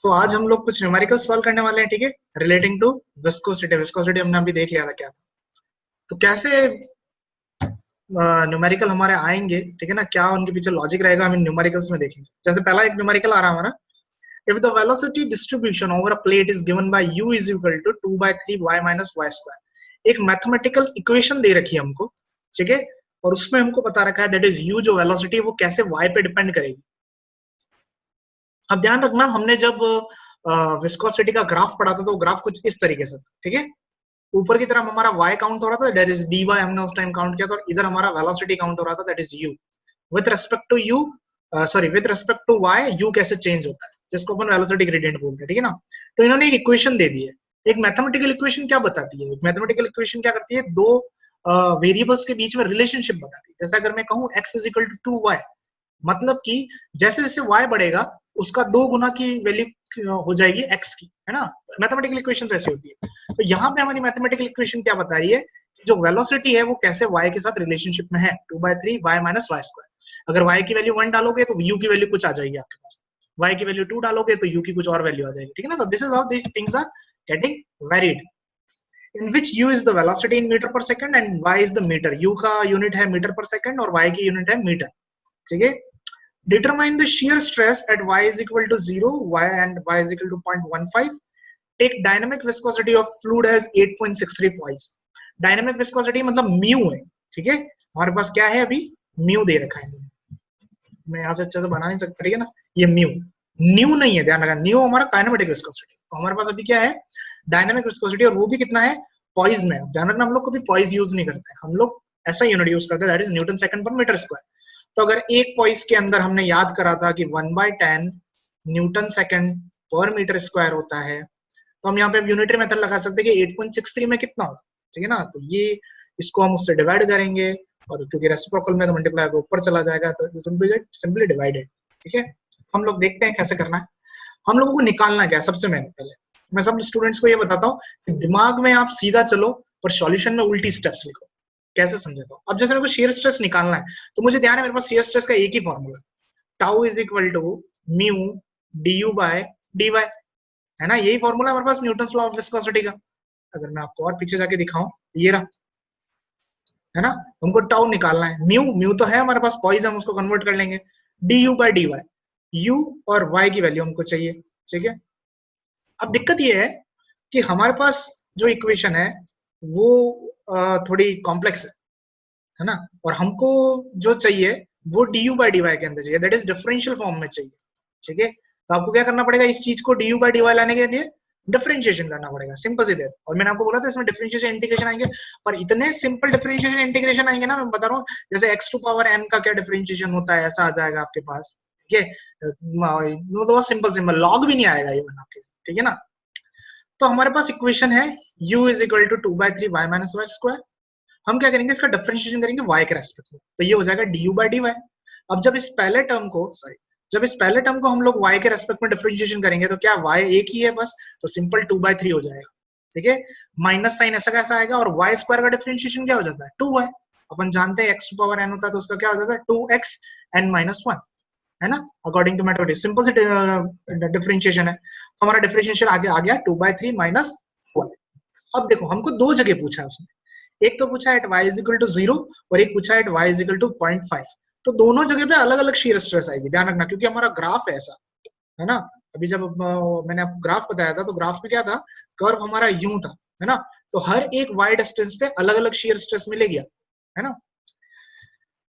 तो आज हम लोग कुछ न्यूमेरिकल सॉल्व करने वाले हैं, ठीक है, रिलेटिंग टू विस्कोसिटी। विस्कोसिटी हमने अभी देख लिया था क्या था। तो कैसे न्यूमेरिकल हमारे आएंगे, ठीक है ना, क्या उनके पीछे लॉजिक रहेगा, हम न्यूमेरिकल्स में देखेंगे। जैसे पहला एक न्यूमेरिकल आ रहा हमारा, if the velocity distribution over a plate is given by u is equal to 2 by 3 y minus y square। एक मैथमेटिकल इक्वेशन दे रखी है हमको, ठीक है, और उसमें हमको बता रखा है दैट इज u, जो वेलोसिटी है वो कैसे y पे डिपेंड करेगी। अब ध्यान रखना, हमने जब विस्कोसिटी का ग्राफ पढ़ा था तो ग्राफ कुछ इस तरीके से, ठीक है, ऊपर की तरफ हमारा y काउंट हो रहा था, दैट इज dy, हमने उस टाइम काउंट किया था, और इधर हमारा वेलोसिटी काउंट हो रहा था, that is u। With respect to u, sorry, with respect to y, u कैसे चेंज होता है, जिसको अपन वेलोसिटी ग्रेडियंट बोलते हैं, ठीक है ना। तो इन्होंने एक इक्वेशन दे दी है। एक मैथमेटिकल इक्वेशन क्या बताती है, मैथमेटिकल इक्वेशन क्या करती है, दो वेरिएबल्स के बीच में रिलेशनशिप बताती है। जैसे अगर मैं कहूँ x is equal to 2y, मतलब कि जैसे जैसे y बढ़ेगा उसका 2 गुना की वैल्यू हो जाएगी x की, है ना। मैथमेटिकल इक्वेशन ऐसी होती है। तो यहाँ पे हमारी मैथमेटिकल इक्वेशन क्या बता रही है कि जो वेलोसिटी है वो कैसे y के साथ रिलेशनशिप में है, 2/3 y माइनस y स्क्वायर। अगर y की वैल्यू 1 डालोगे तो u की वैल्यू कुछ आ जाएगी आपके पास, y की वैल्यू 2 डालोगे तो u की कुछ और वैल्यू आ जाएगी, ठीक है ना। तो this is how these things are getting varied, in which u is the velocity in meter per second and y is the meter। u का यूनिट है मीटर पर सेकंड और y की यूनिट है मीटर, ठीक है। Determine the shear stress at y is equal to 0, y and y is equal to 0.15। Take dynamic viscosity of fluid as 8.63 poise। Dynamic viscosity मतलब mu है, ठीक है। हमारे पास क्या है अभी, म्यू दे रखा है, मैं यहाँ से अच्छे से बना नहीं सकता, ठीक है ना। ये म्यू, न्यू नहीं है, ध्यान रखना, न्यू हमारा काइनेमेटिक विस्कोसिटी। तो हमारे पास अभी क्या है, डायनामिक विस्कोसिटी, और वो भी कितना है, पॉइज में। ध्यान रखना, हम लोग कभी पॉइज यूज नहीं करते हैं, हम लोग ऐसा यूनिट यूज करते हैं, दैट इज न्यूटन सेकंड पर मीटर स्क्वायर। तो अगर एक पॉइस के अंदर हमने याद करा था कि 1/10 न्यूटन सेकंड पर मीटर स्क्वायर होता है, तो हम यहाँ पे यूनिटरी मेथड लगा सकते हैं कि 8.63 में कितना होगा, ठीक है ना। तो ये इसको हम उससे डिवाइड करेंगे, और क्योंकि रेसिप्रोकल में तो मल्टीप्लाई ऊपर चला जाएगा, तो सिंपली डिवाइडेड, ठीक है। हम लोग देखते हैं कैसे करना है। हम लोगों को निकालना क्या है, सबसे पहले मैं सब स्टूडेंट्स को ये बताता हूँ कि दिमाग में आप सीधा चलो पर सॉल्यूशन में उल्टी स्टेप्स लिखो। कैसे समझाता हूँ, अब जैसे मेरे को शेयर स्ट्रेस निकालना है, तो मुझे ध्यान है मेरे पास शेयर स्ट्रेस का एक ही formula, tau is equal to mu du by dy, है ना। यही फॉर्मूला हमारे पास न्यूटन्स लॉ ऑफ विस्कोसिटी का। अगर मैं आपको और पीछे जाके दिखाऊं, ये रहा, है ना। हमको टाउ निकालना है, म्यू, म्यू तो है हमारे पास, पॉइज हम उसको कन्वर्ट कर लेंगे, du बाय dy, u और y की वैल्यू हमको चाहिए, ठीक है। अब दिक्कत ये है कि हमारे पास जो इक्वेशन है वो थोड़ी कॉम्प्लेक्स है ना, और हमको जो चाहिए वो du बाय dy के अंदर चाहिए, दैट इज डिफरेंशियल फॉर्म में चाहिए, ठीक है। तो आपको क्या करना पड़ेगा, इस चीज को du बाय dy लाने के लिए डिफरेंशिएशन करना पड़ेगा, सिंपल सी देर। और मैंने आपको बोला था इसमें डिफरेंशिएशन इंटीग्रेशन आएंगे, और इतने सिंपल डिफरेंशिएशन इंटीग्रेशन आएंगे ना, मैं बता रहा हूँ, जैसे x टू पावर n का क्या डिफरेंशिएशन होता है, ऐसा आ जाएगा आपके पास, ठीक है। वो तो सिंपल सिंपल, लॉग भी नहीं आएगा इवन आपके, ठीक है ना। तो हमारे पास इक्वेशन है u is equal to 2/3 y minus y square. हम क्या करेंगे, इसका डिफरेंशिएशन करेंगे y के रेस्पेक्ट में, तो ये हो जाएगा du बाय dy। अब जब इस पहले टर्म को, सॉरी, जब इस पहले टर्म को हम लोग y के रेस्पेक्ट में डिफरेंशिएशन करेंगे तो क्या y एक ही है बस, तो सिंपल 2/3 हो जाएगा, ठीक है। माइनस साइन ऐसा कैसा आएगा, और y स्क्वायर का डिफरेंशिएशन क्या हो जाता है, 2y। अपन जानते हैं x टू पावर n होता है, तो उसका क्या हो जाता है 2x n माइनस 1, है ना, अकॉर्डिंग टू मैथमेटिक्स। सिंपल सी डिफरेंशिएशन है, तो हमारा डिफरेंशिएशन आगे आ गया 2/3 माइनस 1। अब देखो, हमको दो जगह पूछा है उसने, एक तो पूछा है at y is equal to 0 और एक पूछा है at y is equal to 0.5। तो दोनों जगह पे अलग अलग शीयर स्ट्रेस आएगी, ध्यान रखना, क्योंकि हमारा ग्राफ है ऐसा, है ना। अभी जब मैंने आपको ग्राफ बताया था, तो ग्राफ में क्या था, कर्व हमारा यूं था, है ना। तो हर एक y डिस्टेंस पे अलग अलग शीयर स्ट्रेस मिलेगी, है ना।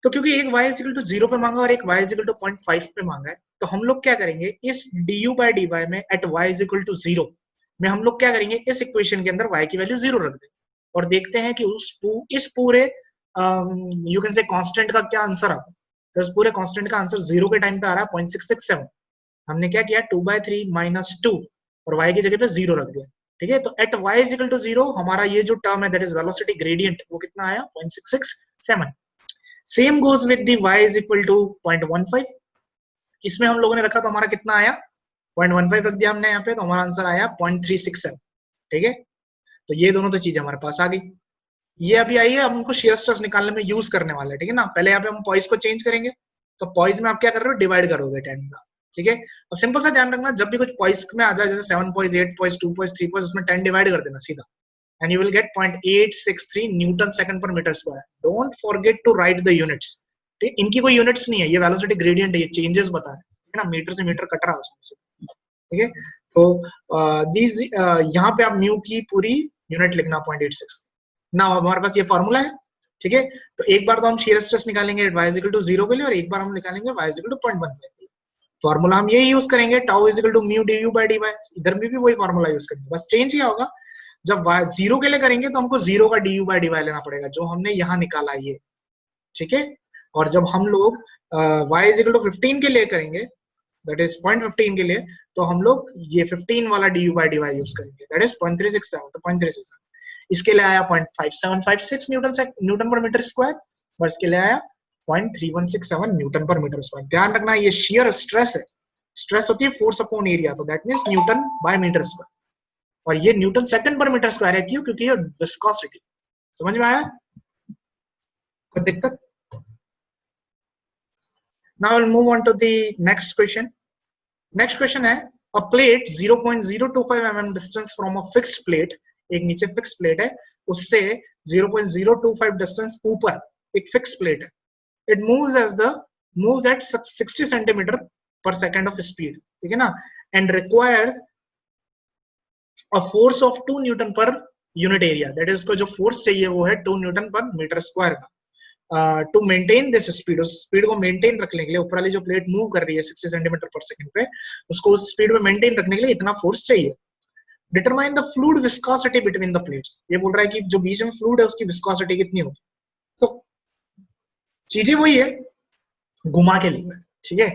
तो क्योंकि एक y इज इक्वल टू 0 पे मांगा और एक y इज इक्वल टू 0.5 पे मांगा है, तो हम लोग क्या करेंगे, इस du बाय dy में at y is equal to 0 में हम लोग क्या करेंगे, इस इक्वेशन के अंदर y की वैल्यू 0 रख देंगे, और देखते हैं कि इस पूरे यू कैन से कांस्टेंट का क्या आंसर आता है। तो इस पूरे कांस्टेंट का आंसर 0 के टाइम पे आ रहा है 0.667। हमने क्या किया, 2/3 माइनस 2 और y की जगह पे 0 रख दिया, ठीक है। तो at y is equal to 0 हमारा ये जो टर्म है, दैट इज वेलोसिटी ग्रेडियंट, वो कितना आया, 0.667। Same goes with the y is equal to 0.15। इसमें हम लोगों ने रखा तो हमारा कितना आया, 0.15 रख दिया हमने यहाँ पे, तो हमारा आंसर आया 0.367, ठीक है। तो ये दोनों तो चीजें हमारे पास आ गई। ये अभी आई है, हम उनको शेयर स्ट्रेस निकालने में यूज करने वाले हैं, ठीक है ना। पहले यहाँ पे हम पॉइस को चेंज करेंगे, तो पॉइस में आप क्या कर रहे हो, डिवाइड करोगे 10 का, ठीक है। और सिंपल सा ध्यान रखना, जब भी कुछ पॉइस में आ जाए जैसे 7 पॉइस, 8 पॉइस, 2 पॉइस, 3 पॉइस, उसमें 10 डिवाइड कर देना सीधा, and you will get 0.863 newton second पर metre square. Don't forget to write the units. ठीक, इनकी कोई यूनिट्स नहीं है, ये वेलोसिटी ग्रेडियंट है, ये चेंजेस बता रहे है ना, मीटर से मीटर कट रहा है उसमें से। ठीक है, तो दीज यहाँ पे आप म्यू की पूरी यूनिट लिखना 0.86। ना हमारे पास ये फॉर्मूला है। ठीक है, तो एक बार तो हम शियर स्ट्रेस निकालेंगे y इज इक्वल टू 0 के लिए, और एक बार हम निकालेंगे y is equal to 0.15। Formula हम यही यूज करेंगे, tau is equal to mu d u by d y. इधर में भी वही फॉर्मूला यूज करेंगे, बस चेंज क्या होगा, जब y 0 के लिए करेंगे तो हमको 0 का d u by d y लेना पड़ेगा, जो हमने यहाँ निकाला ये। ठीक है, और जब हम लोग y इज इक्वल टू 15 के लिए करेंगे, दैट इज 0.15 के लिए, तो हम लोग ये 15 वाला d u by d y use करेंगे, दैट इज 0.367। तो 0.367 इसके लिए आया 0.5756 न्यूटन पर मीटर स्क्वायर, और इसके लिए आया 0.3167 न्यूटन पर मीटर स्क्वायर। ध्यान रखना ये शियर स्ट्रेस है, स्ट्रेस होती है फोर्स अपॉन एरिया, तो that means newton by metre square, और ये न्यूटन सेकंड पर मीटर स्क्वायर है। क्यों? क्योंकि ये विस्कोसिटी। समझ में आया? कोई दिक्कत? Now I'll move on to the next question. Next question है, a plate 0.025 mm distance from a fixed plate, एक नीचे फिक्स प्लेट है, उससे 0.025 डिस्टेंस ऊपर एक फिक्स प्लेट है, it moves at 60 centimeter per second of speed, ठीक है ना, and requires a force of 2 Newton per unit area, that is उसको जो फोर्स चाहिए वो है 2 न्यूटन पर मीटर स्क्वायर का। टू मेंटेन दिस स्पीड, उस स्पीड को मेंटेन रखने के लिए, ऊपर वाली जो प्लेट मूव कर रही है 60 सेंटीमीटर पर सेकंड पे, उसको उस स्पीड में मेंटेन रखने के लिए इतना फोर्स चाहिए। Determine the fluid viscosity between the plates, ये बोल रहा है कि जो बीच में फ्लूइड है उसकी विस्कोसिटी कितनी होगी। तो चीजें वही है, घुमा के लिखना है। ठीक है,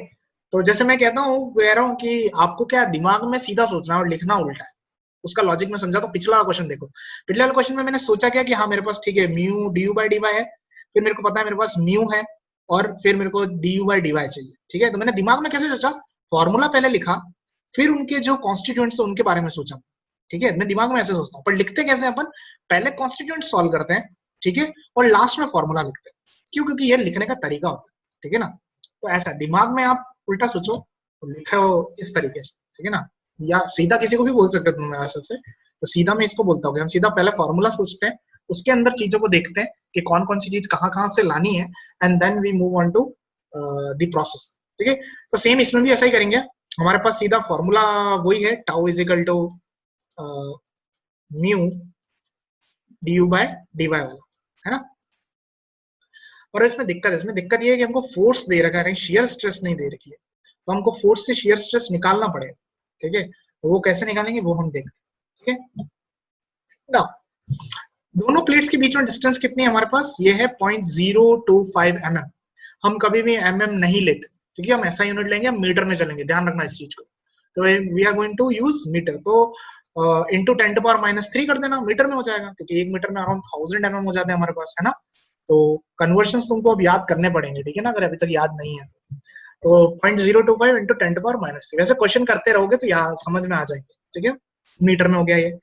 तो जैसे मैं कहता हूँ, कह रहा हूँ कि आपको क्या दिमाग में सीधा सोचना है और लिखना उल्टा है, उसका लॉजिक में समझा। तो पिछला क्वेश्चन देखो, पिछले वाले क्वेश्चन में मैंने सोचा क्या कि हाँ मेरे पास ठीक है mu d u by d y है, फिर मेरे को पता है मेरे पास म्यू है, और फिर मेरे को d u by d y चाहिए। ठीक है, तो मैंने दिमाग में कैसे सोचा, फॉर्मूला पहले लिखा, फिर उनके जो कॉन्स्टिट्यूएंट्स उनके बारे में सोचा। ठीक है, मैं दिमाग में ऐसे सोचता हूँ, पर लिखते कैसे अपन, पहले कॉन्स्टिट्यूएंट सॉल्व करते हैं, ठीक है, और लास्ट में फॉर्मूला लिखते हैं। क्यों? क्योंकि ये लिखने का तरीका होता है। ठीक है ना, तो ऐसा दिमाग में आप उल्टा सोचो, लिखो इस तरीके से। ठीक है ना, या सीधा किसी को भी बोल सकते हो मेरा सबसे, तो सीधा मैं इसको बोलता हूँ, हम सीधा पहले फॉर्मूला सोचते हैं, उसके अंदर चीजों को देखते हैं कि कौन कौन सी चीज कहाँ कहाँ से लानी है, and then we move on to the process. ठीक है, तो सेम इसमें भी ऐसा ही करेंगे। हमारे पास सीधा फॉर्मूला वही है, tau is equal to mu d u by d y वाला, है ना। और इसमें दिक्कत ये है कि हमको फोर्स दे रखा है, शियर स्ट्रेस नहीं दे रखी है, तो हमको फोर्स से शियर स्ट्रेस निकालना पड़ेगा। ठीक है, वो कैसे निकालेंगे वो हम देखें। ठीक है ना, दोनों प्लेट्स के बीच में डिस्टेंस कितनी है हमारे पास, ये है 0.025 mm। हम कभी भी mm नहीं लेते, ठीक है, हम ऐसा यूनिट लेंगे, हम मीटर में चलेंगे, ध्यान रखना इस चीज को। तो we are going to use metre, तो इंटू 10⁻³ कर देना, मीटर में हो जाएगा, क्योंकि एक मीटर में अराउंड 1000 mm हो जाते हैं हमारे पास, है ना। तो कन्वर्शन तुमको अब याद करने पड़ेंगे, ठीक है ना, अगर अभी तक याद नहीं है तो 0.025 इंटू 10⁻³। वैसे क्वेश्चन करते रहोगे तो याद समझ में आ जाएंगे। ठीक है, मीटर में हो गया ये।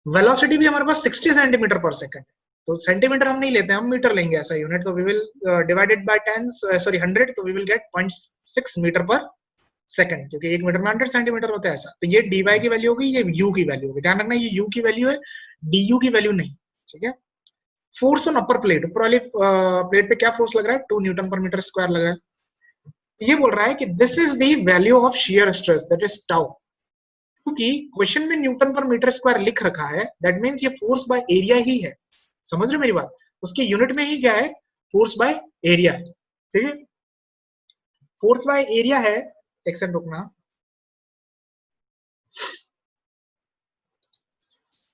वेलोसिटी भी हमारे पास 60 सेंटीमीटर पर सेकंड है, तो सेंटीमीटर हम नहीं लेते, हम मीटर लेंगे ऐसा यूनिट, तो वी विल डिवाइडेड बाय 100, तो वी विल गेट 0.6 मीटर पर सेकंड, क्योंकि एक मीटर में 100 सेंटीमीटर होता है ऐसा। तो ये dy की वैल्यू होगी, ये u की वैल्यू होगी, ध्यान रखना ये u की वैल्यू है, du की वैल्यू नहीं। ठीक है, फोर्स ऑन अपर प्लेट, ऊपर वाली प्लेट पे क्या फोर्स लग रहा है, 2 न्यूटन पर मीटर स्क्वायर लग रहा है। ये बोल रहा है कि this is the value of shear stress, that is tau. क्योंकि क्वेश्चन में न्यूटन पर मीटर स्क्वायर लिख रखा है, दैट मींस ये फोर्स बाय एरिया ही है। समझ रहे हो मेरी बात, उसकी यूनिट में ही क्या है, फोर्स बाय एरिया है। ठीक है, फोर्स बाय एरिया है, एक सेकंड रुकना,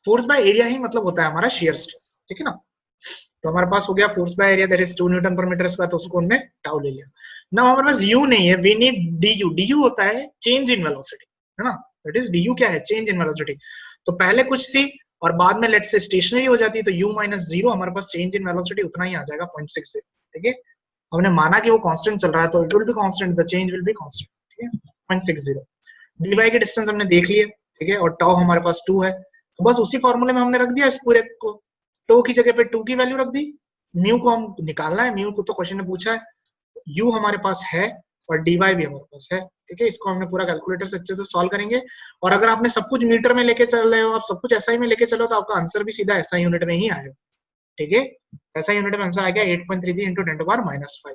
फोर्स बाय एरिया ही मतलब होता है हमारा शियर स्ट्रेस। ठीक है ना, तो हमारे पास हो गया force by area, that is 2 Newton पर मीटर स्क्वायर, तो उसको हमने टाउ ले लिया। ना हमारे पास u नहीं है, वी नीड du। du होता है चेंज इन वेलोसिटी, है ना, दैट इज du क्या है, चेंज इन वेलोसिटी। तो पहले कुछ थी और बाद में लेट्स से स्टेशनरी हो जाती है, तो u माइनस 0 हमारे पास चेंज इन वेलोसिटी उतना ही आ जाएगा 0.6 से। ठीक है, हमने माना कि वो कांस्टेंट चल रहा है, तो it will be constant, the change will be constant. ठीक है, 0.60। dy की डिस्टेंस हमने देख लिए, ठीक है, और टाउ हमारे पास 2 है, तो बस उसी फॉर्मूले में हमने रख दिया इस पूरे को, टो की जगह पे 2 की वैल्यू रख दी, म्यू को हम निकालना है, म्यू को तो क्वेश्चन ने पूछा है, u हमारे पास है, और dy भी हमारे पास है। ठीक है, इसको हमने पूरा कैलकुलेटर से अच्छे से सॉल्व करेंगे। और अगर आपने सब कुछ मीटर में लेके चल रहे हो, आप सब कुछ एसआई में लेके चलो, तो आपका आंसर भी सीधा एसआई यूनिट में ही आएगा। ठीक है, एसआई यूनिट में आंसर आ गया 8.33 इंटू 10⁻⁵।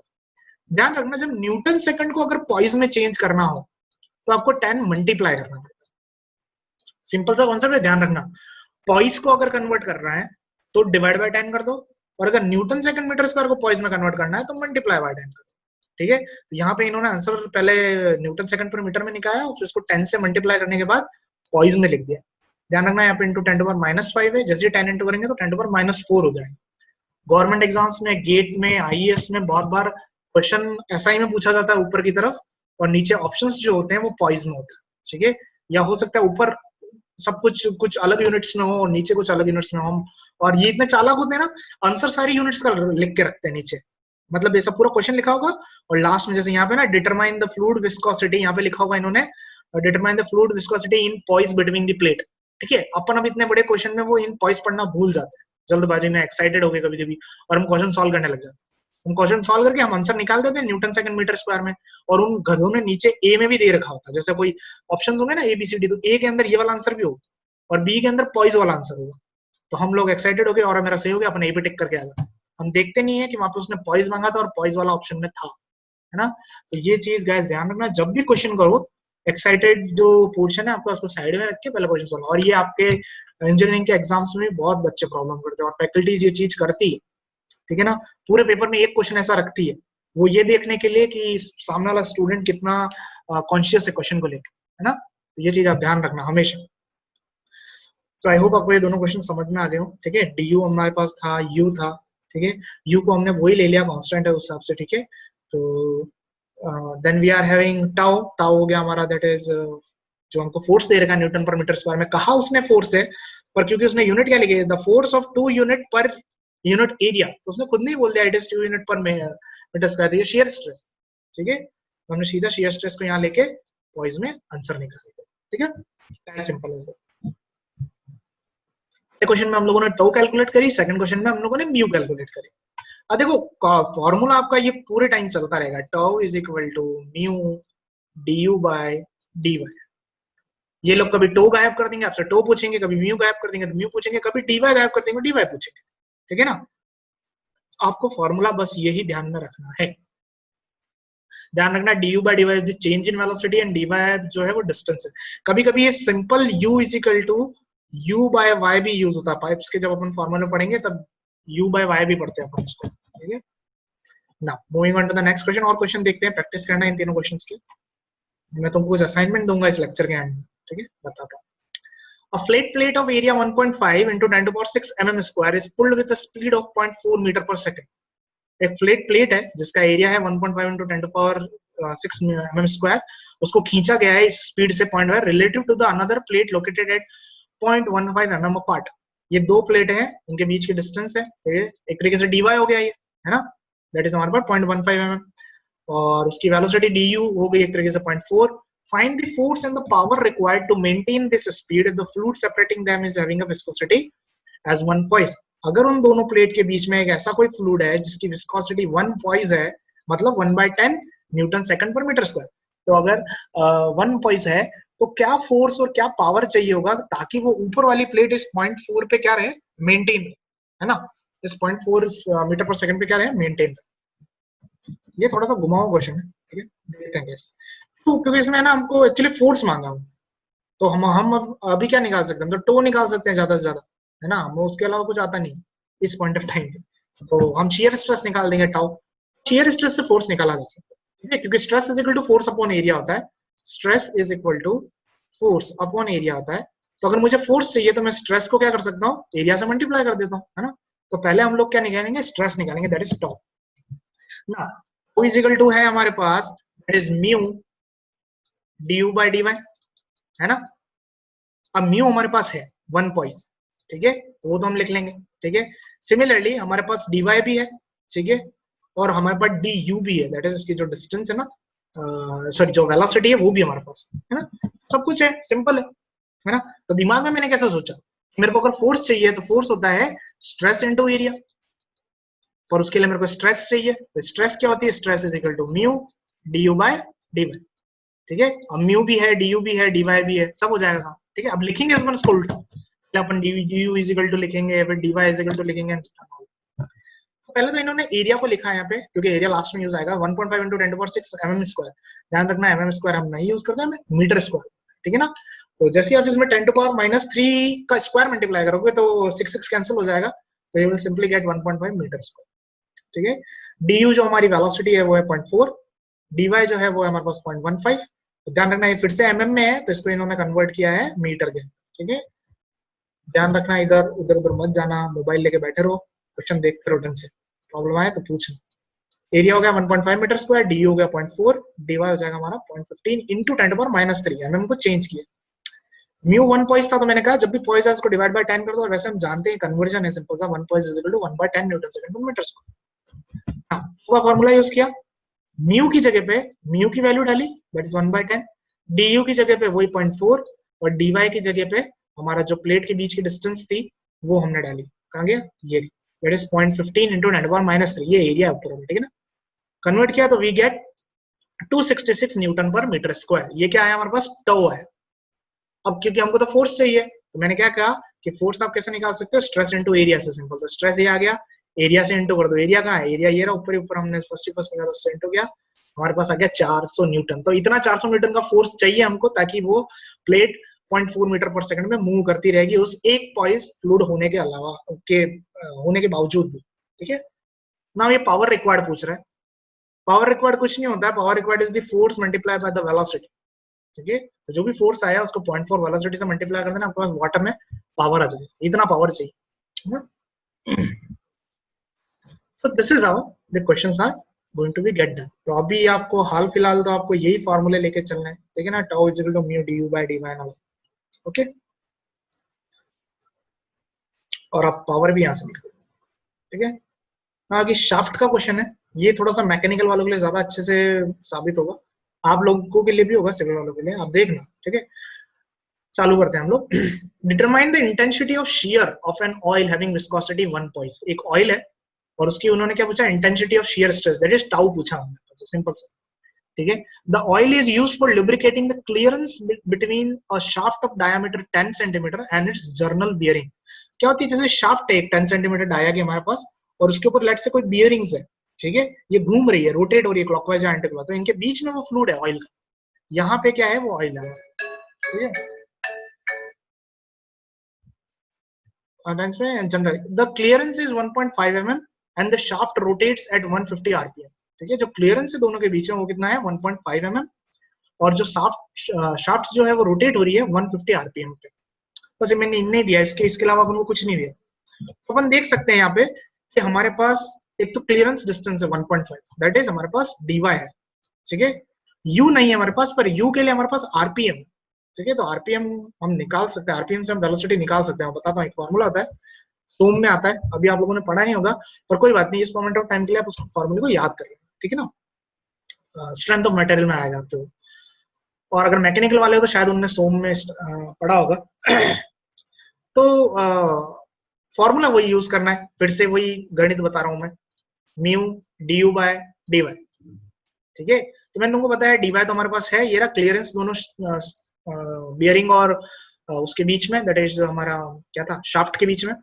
ध्यान रखना, जब न्यूटन सेकंड को अगर पॉइस में चेंज करना हो तो आपको 10 मल्टीप्लाई करना पड़ता है। सिंपल सा कॉन्सेप्ट है, ध्यान रखना। पॉइस को अगर कन्वर्ट कर रहा है तो डिवाइड बाय 10 कर दो, और अगर न्यूटन सेकंड मीटर स्क्वायर को पॉइस में कन्वर्ट करना है तो मल्टीप्लाई बाय 10 कर दो। ठीक है, तो यहाँ पे इन्होंने आंसर पहले न्यूटन सेकंड पर मीटर में निकाला और फिर इसको 10 से मल्टीप्लाई करने के बाद पॉइस में लिख दिया। ध्यान रखना, यहाँ पे इंटू 10⁻⁵ है, जैसे 10 इंटू करेंगे तो 10⁻⁴ हो जाएगा। गवर्नमेंट एग्जाम्स में, गेट में, आईएएस में बहुत बार क्वेश्चन एसआई में पूछा जाता है ऊपर की तरफ, और नीचे ऑप्शंस जो होते हैं वो पॉइस में होते हैं। ठीक है, या हो सकता है ऊपर सब कुछ अलग यूनिट्स में हो और नीचे कुछ अलग यूनिट्स में हो। और ये इतने चालाक होते हैं ना, आंसर सारी यूनिट्स का लिख के रखते हैं नीचे। मतलब ये सब पूरा क्वेश्चन लिखा होगा और लास्ट में जैसे यहाँ पे ना डिटरमाइन द फ्लूइड विस्कोसिटी, यहाँ पे लिखा होगा इन्होंने determine the fluid viscosity in poised between the plate. ठीक है, अपन अब इतने बड़े क्वेश्चन में वो इन पॉइस पढ़ना भूल जाते हैं, जल्दबाजी में एक्साइटेड हो गए कभी कभी, और हम क्वेश्चन सॉल्व करने लग जाते हैं। हम क्वेश्चन सॉल्व करके हम आंसर निकाल देते हैं न्यूटन सेकंड मीटर स्क्वायर में, और उन गधों ने नीचे ए में भी दे रखा होता है। जैसे कोई ऑप्शन होंगे ना ए बी सी डी, तो ए के अंदर ये वाला आंसर भी होगा और बी के अंदर पॉइस वाला आंसर होगा। तो हम लोग एक्साइटेड हो गए और मेरा सही हो गया, अपन ए पे टिक करके आ जाते हैं। हम देखते नहीं है कि वहां पे उसने पॉइस मांगा था और पॉइस वाला ऑप्शन में था, है ना। तो ये चीज गाइस ध्यान रखना, जब भी क्वेश्चन करो, एक्साइटेड जो पोर्शन है आपको उसको साइड में रख के पहले क्वेश्चन सॉल्व। और ये आपके इंजीनियरिंग के एग्जाम्स में बहुत बच्चे प्रॉब्लम करते हैं और फैकल्टीज ये चीज करती है। ठीक है ना, पूरे पेपर में एक क्वेश्चन ऐसा रखती है, वो ये देखने के लिए कि सामने वाला स्टूडेंट कितना कॉन्शियस है क्वेश्चन को लेकर, है ना। तो ये चीज आप ध्यान रखना हमेशा। तो आई होप आपको ये दोनों क्वेश्चन समझ में आ गए हो। ठीक है, डी यू हमारे पास था, यू था। ठीक है, यू को हमने वही ले लिया, कांस्टेंट है उस हिसाब से। ठीक है, तो then we are having tau. Tau हो गया हमारा, दैट इज जो हमको फोर्स दे रखा है न्यूटन पर मीटर स्क्वायर में। कहा उसने फोर्स है, पर क्योंकि उसने यूनिट क्या लिखे, the force of 2 unit per unit area, तो उसने खुद नहीं बोल दिया इट इज 2 यूनिट पर मीटर स्क्वायर। तो ये शेयर स्ट्रेस। ठीक है, तो हमने सीधा शेयर स्ट्रेस को यहाँ लेके पॉइस में आंसर निकाला। ठीक है, as simple as that. Question में हम लोगों ने टो कैलकुलेट करी, सेकंड क्वेश्चन में हम लोगों ने म्यू कैलकुलेट करी। अब देखो फॉर्मूला आपका ये पूरे टाइम चलता रहेगा, tau is equal to mu du by dy। ये लोग कभी टो गायब कर देंगे, आपसे टो पूछेंगे, कभी म्यू गायब कर देंगे तो म्यू पूछेंगे, कभी dy गायब कर देंगे dy पूछेंगे। ठीक है ना, आपको फॉर्मूला बस यही ध्यान में रखना है। ध्यान रखना, du by dy is the change in velocity and dy जो है वो डिस्टेंस है। कभी कभी ये simple u is equal to u by y भी यूज होता है पाइप्स के, जब अपन फॉर्मूला में पढ़ेंगे तब u बाय y भी पढ़ते हैं अपन उसको। ठीक है ना, moving on to the next question. और क्वेश्चन देखते हैं, प्रैक्टिस करना है इन तीनों क्वेश्चंस की। मैं तुमको कुछ असाइनमेंट दूंगा इस लेक्चर के एंड में। ठीक है, बताता हूं। A flat plate of area 1.5 into 10⁻⁶ mm square is pulled with a speed of 0.4 metre पर सेकंड। एक फ्लैट प्लेट है जिसका एरिया है 1.5 into 10⁻⁶ mm स्क्वायर, उसको खींचा गया है इस स्पीड से 0.5 relative to the another plate located at 0.15 mm apart. ये दो प्लेट है, उनके बीच की डिस्टेंस है, तो ये एक तरीके से dy हो गया ये, है ना, दैट इज हमारे पास 0.15 mm। और उसकी वेलोसिटी du हो गई एक तरीके से 0.4। Find the force and the power required to maintain this speed if the fluid separating them is having a viscosity as 1 poise। अगर उन दोनों प्लेट के बीच में एक ऐसा कोई फ्लूइड है जिसकी विस्कोसिटी 1 poise है, मतलब 1/10 न्यूटन सेकंड पर मीटर स्क्वायर, तो अगर 1 poise है तो क्या फोर्स और क्या पावर चाहिए होगा ताकि वो ऊपर वाली प्लेट इस 0.4 पे क्या रहे, मेंटेन, है ना, इस 0.4 मीटर पर सेकंड पे क्या रहे, मेंटेन। ये थोड़ा सा घुमाओ क्वेश्चन है। ठीक है, देखते हैं कैसे। तो क्योंकि इसमें ना हमको एक्चुअली फोर्स मांगा हूं, तो हम अभी क्या निकाल सकते हैं, तो टो निकाल सकते हैं ज्यादा से ज्यादा, है ना, हमें उसके अलावा कुछ आता नहीं इस पॉइंट ऑफ टाइम पे। तो हम शियर स्ट्रेस निकाल देंगे, टाउ। शियर स्ट्रेस से फोर्स निकाला जा सकता है, ठीक है, क्योंकि stress is equal to force upon area होता है। Stress is equal to force upon area होता है। तो अगर मुझे फोर्स चाहिए तो मैं स्ट्रेस को क्या कर सकता हूँ, एरिया से मल्टीप्लाई कर देता हूँ, है ना। तो पहले हम लोग क्या निकालेंगे, स्ट्रेस निकालेंगे, दैट इज टॉ ना। टो इज इक्वल टू है हमारे पास, that is mu du by dy, है ना। अब म्यू हमारे पास है 1 poise, ठीक है, तो वो तो हम लिख लेंगे। ठीक है, सिमिलरली हमारे पास dy भी है, ठीक है, और हमारे पास du भी है, दैट इज इसकी जो डिस्टेंस है ना, सॉरी जो वेलोसिटी है वो भी हमारे पास है ना। सब कुछ है, सिंपल है ना। तो दिमाग में मैंने कैसा सोचा, मेरे को अगर फोर्स चाहिए तो फोर्स होता है स्ट्रेस इनटू एरिया, पर उसके लिए मेरे को स्ट्रेस चाहिए, तो स्ट्रेस क्या होती है, stress is equal to mu du by dy, ठीक है। अब म्यू भी है, du भी है, dy भी है, सब हो जाएगा, ठीक है। अब लिखेंगे इस इसको उल्टा, पहले अपन du इज इक्वल टू लिखेंगे, फिर dy इज इक्वल टू लिखेंगे। तो पहले तो इन्होंने एरिया को लिखा है यहाँ पे, क्योंकि एरिया लास्ट में यूज आएगा, 1.5 into 10⁶ mm स्क्वायर। ध्यान रखना mm स्क्वायर हम नहीं यूज करते, हमें मीटर स्क्वायर, ठीक है ना। तो जैसे आप इसमें 10⁻³ का स्क्वायर मल्टीप्लाई करोगे तो 6 कैंसिल हो जाएगा, तो you will simply get 1.5 metre square, ठीक है। du जो हमारी वेलोसिटी है वो है 0.4, dy जो है वो है हमारे पास 0.15। तो ध्यान रखना ये फिर से mm में है, तो इसको इन्होंने कन्वर्ट किया है मीटर के, ठीक है। ध्यान रखना इधर उधर उधर मत जाना, मोबाइल लेके बैठे रहो, क्वेश्चन देखते रहो ढंग से, प्रॉब्लम आए तो पूछना। एरिया हो गया 1.5 मीटर स्क्वायर, डी हो गया 0.4, dy हो जाएगा हमारा 0.15 इंटू 10⁻³ mm को चेंज किया। म्यू 1 पॉइस था, तो मैंने कहा जब भी पॉइस है उसको डिवाइड बाय 10 कर दो, और वैसे हम जानते हैं कन्वर्जन है सिंपल सा, 1 poise is equal to 1/10 newton second पर मीटर स्क्वायर। हां, वो फार्मूला यूज किया, म्यू की जगह पे म्यू की वैल्यू डाली, दैट इज 1/10, du की जगह पे वही 0.4, और dy की जगह पे हमारा जो प्लेट के बीच की डिस्टेंस थी वो हमने डाली, कहां गया ये, दैट इज 0.15 इंटू 10⁻³, ये एरिया ऊपर में, ठीक है ना। कन्वर्ट किया तो वी गेट 266 न्यूटन पर मीटर स्क्वायर। ये क्या आया हमारे पास, टो है। अब क्योंकि हमको तो फोर्स चाहिए, तो मैंने क्या कहा कि फोर्स आप कैसे निकाल सकते हो, स्ट्रेस इनटू एरिया से, सिंपल। तो स्ट्रेस ये आ गया, एरिया से इनटू कर दो, एरिया कहाँ है, एरिया ये रहा ऊपर ही ऊपर, हमने फर्स्ट निकाला, उससे इनटू किया, हमारे पास आ गया 400 न्यूटन। तो इतना 400 न्यूटन का फोर्स चाहिए हमको, ताकि वो प्लेट 0.4 मीटर पर सेकंड में मूव करती रहेगी, उस एक पॉइस फ्लूइड होने के अलावा के होने के बावजूद भी, ठीक है ना। ये पावर रिक्वायर्ड पूछ रहा है, पावर रिक्वायर्ड कुछ नहीं होता है, power required is the force multiply by the velocity, ठीक है। तो जो भी फोर्स आया उसको 0.4 वेलोसिटी से मल्टीप्लाई कर देना, आपके पास वाट में पावर आ जाएगा, इतना पावर चाहिए ना। तो this is how the questions are going to be get done. तो अभी आपको हाल फिलहाल तो आपको यही फार्मूले लेके चलना है, ठीक है ना, tau is equal to mu du by dy and all, okay. और आप पावर भी यहां से निकाल, ठीक है। आगे शाफ्ट का क्वेश्चन है, ये थोड़ा सा मैकेनिकल वालों के लिए ज्यादा अच्छे से साबित होगा, आप लोगों के लिए भी होगा, सिविल वालों के लिए, आप देखना, ठीक है। चालू करते हैं हम लोग। Determine the intensity of shear of an oil having viscosity 1 poised. एक ऑयल है और उसकी उन्होंने क्या पूछा, intensity of shear stress, that is tau पूछा हमने, सिंपल सा, ठीक है। The oil is used for lubricating the clearance between a shaft of diameter 10 centimetre and it's journal bearing. क्या होती है, जैसे शाफ्ट है एक 10 सेंटीमीटर डाया की हमारे पास, और उसके ऊपर लेट से कोई बियरिंग्स है, ठीक है, ये घूम रही है, रोटेट हो रही है क्लॉकवाइज या एंटीक्लॉकवाइज, तो इनके बीच में वो फ्लूइड है ऑयल का, यहाँ पे क्या है, वो ऑयल है, ठीक है। General the clearance is 1.5 mm and the shaft rotates at 150 rpm, ठीक है। जो क्लियरेंस है दोनों के बीच में वो कितना है, 1.5 mm, और जो शाफ्ट जो है वो रोटेट हो रही है 150 rpm पे। बस मैंने इन्हें दिया, इसके अलावा अपन को कुछ नहीं दिया। तो अपन देख सकते हैं यहाँ पे कि हमारे पास एक तो क्लियरेंस डिस्टेंस है 1.5, दैट इज हमारे पास dy है, ठीक है। u नहीं है हमारे पास, पर u के लिए हमारे पास rpm, ठीक है। तो आरपीएम हम निकाल सकते हैं, आरपीएम से हम वेलोसिटी निकाल सकते हैं। बताता हूँ, एक फॉर्मूला आता है, सोम में आता है, अभी आप लोगों ने पढ़ा नहीं होगा, पर कोई बात नहीं, इस मोमेंट ऑफ टाइम के लिए आप उस फॉर्मूले को याद कर लें, ठीक है ना। स्ट्रेंथ ऑफ मटेरियल में आएगा आपको, और अगर मैकेनिकल वाले हो तो शायद उन्होंने सोम में पढ़ा होगा। तो फॉर्मूला वही यूज करना है, फिर से वही गणित बता रहा हूं मैं, म्यू du by dy, ठीक है। तो मैंने तुमको बताया dy तो हमारे पास है, ये रहा क्लियरेंस दोनों बियरिंग और उसके बीच में, दैट इज हमारा क्या था, शाफ्ट के बीच में।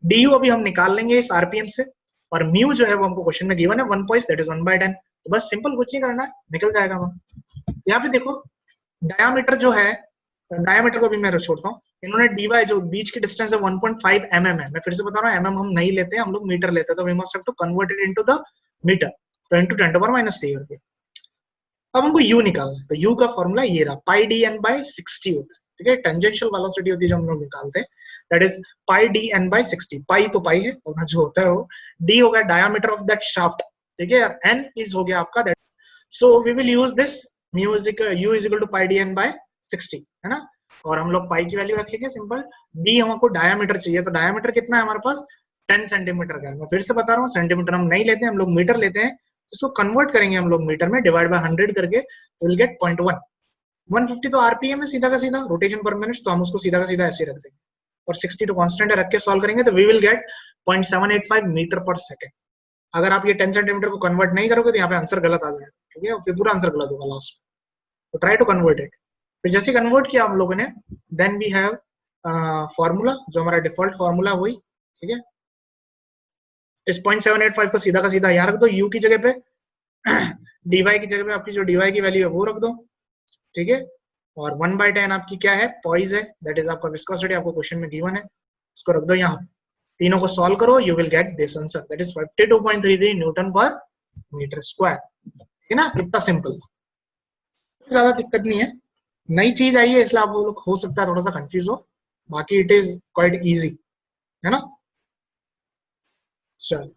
du अभी हम निकाल लेंगे इस आरपीएम से, और म्यू जो है वो हमको क्वेश्चन में गिवन है 1 पॉइस, दैट इज 1/10। तो बस सिंपल कुछ नहीं करना है, निकल जाएगा वहां। यहाँ पे देखो डायामीटर जो है, डायामीटर को भी मैं छोड़ता हूँ, इन्होंने dy जो बीच की डिस्टेंस है 1.5 mm है। मैं फिर से बता रहा हूँ, mm हम नहीं लेते, हम लोग मीटर लेते हैं, तो we must have to convert it into the metre, तो इनटू 10⁻³ कर दिया। अब हमको u निकालना है, तो u का फॉर्मूला ये रहा, पाई dn by 60 होता है, ठीक है। टेंजेंशियल वेलोसिटी होती है जो हम लोग निकालते हैं, that is pi dn by 60। पाई तो पाई है, और जो होता है वो d हो गया डायमीटर ऑफ दैट शाफ्ट, ठीक है, n इज हो गया आपका that, so we will use this mu is equal to pi dn by 60, है ना। और हम लोग पाई की वैल्यू रखेंगे सिंपल, d हमको डायमीटर चाहिए, तो डायमीटर कितना है हमारे पास, 10 सेंटीमीटर का है। मैं फिर से बता रहा हूँ, सेंटीमीटर हम नहीं लेते हैं, हम लोग मीटर लेते हैं, इसको कन्वर्ट करेंगे हम लोग मीटर में, डिवाइड बाय 100 करके विल गेट 0.1। 150 तो आरपीएम है सीधा का सीधा, रोटेशन पर मिनट, तो हम उसको सीधा का सीधा ऐसे रख देंगे, और 60 तो कांस्टेंट है, रख के सॉल्व करेंगे तो वी विल गेट 0.785 मीटर पर सेकंड, अगर आप ये 10 सेंटीमीटर को कन्वर्ट नहीं करोगे तो यहाँ पे आंसर गलत आ जाएगा, ठीक है, फिर पूरा आंसर गलत होगा लास्ट में। तो ट्राई टू कन्वर्ट इट। फिर जैसे कन्वर्ट किया हम लोगों ने, देन वी हैव फॉर्मूला, जो हमारा डिफॉल्ट फॉर्मूला वही, ठीक है। इस 0.785 को सीधा का सीधा यहाँ रख दो, u की जगह पे dy की जगह पे आपकी जो dy की वैल्यू है वो रख दो, ठीक है। और 1/10 आपकी क्या है, पॉइज है, दैट इज आपका विस्कोसिटी, आपको क्वेश्चन में गिवन है, इसको रख दो यहाँ। तीनों को सॉल्व करो, you will get this answer, that is 52.33 Newton पर मीटर स्क्वायर, ठीक है ना, इतना सिंपल, ज्यादा दिक्कत नहीं है। नई चीज आई है इसलिए आप लोग हो सकता है थोड़ा सा कंफ्यूज हो, बाकी इट इज क्वाइट इजी, है ना। चलो